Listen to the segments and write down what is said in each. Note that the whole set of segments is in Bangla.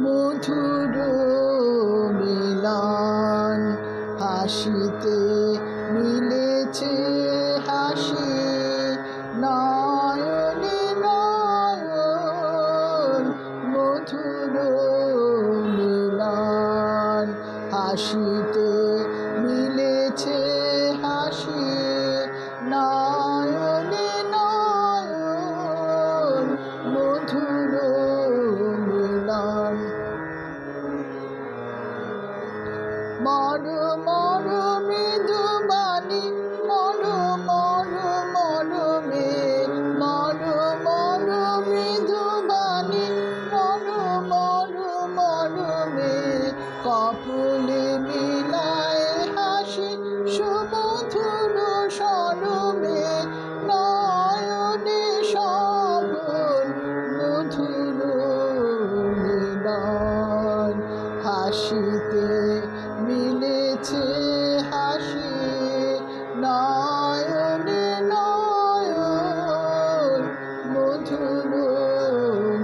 মধুর মিলন। হাসিতে মিলেছে হাসি, নয়নে নয়ন মধুর মিলন। হাসিতে মিলেছে হাসি, নয়নে নয়ন মধুর মিলন। মর মর মৃদু বাণী, মর মর মরমে, মর মর মৃদু বাণী, মর মর মরমে। কপলে মিলায় হাসি সুমধুর স্বরমে, নয়নে শ্রাবণ মধুর মিলন। হাসিতে মিলেছে হাসি, নয়নে নয়ন মধুর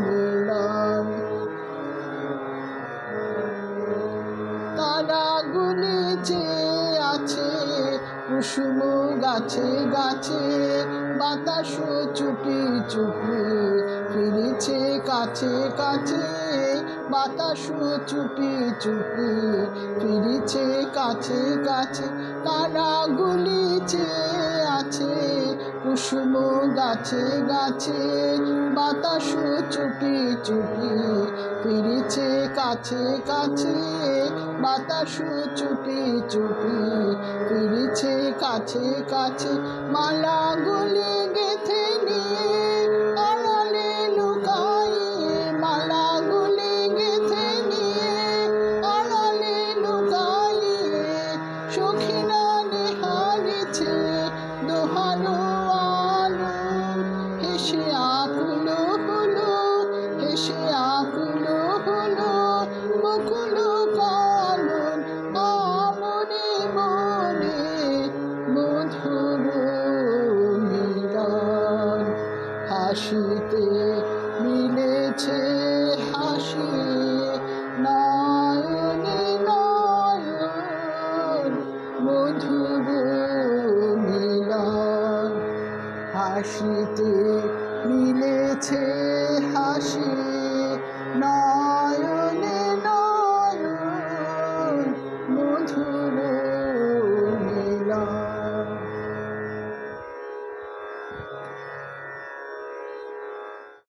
মিলন। তারাগুলি যে আছে কুসুম গাছে গাছে, বাতাস চুপি চুপি ফিরেছে কাছে কাছে, বাতাস চুপি চুপি ফিরেছে কাছে কাছে। তারাগুলি যে আছে কুসুম গাছে গাছে, বাতাস চুপি চুপি ফিরেছে কাছে কাছে, বাতাস চুপি চুপি ফিরেছে কাছে কাছে। মালাগুলি গেঁথে নিয়ে আড়ালে লুকাইয়ে, মালাগুলি গেঁথে নিয়ে আড়ালে লুকাইয়ে, সখিনা নিহারেছে দোহানো আলো। হেসে আকুল হলো, হেসে আকুল হলো বকুল কানন, আমনে মনে মধুর মিলন। হাসিতে মিলেছে হাসি, নয়নে নয়ন মধুর মিলন। হাসিতে মিলেছে হাসি,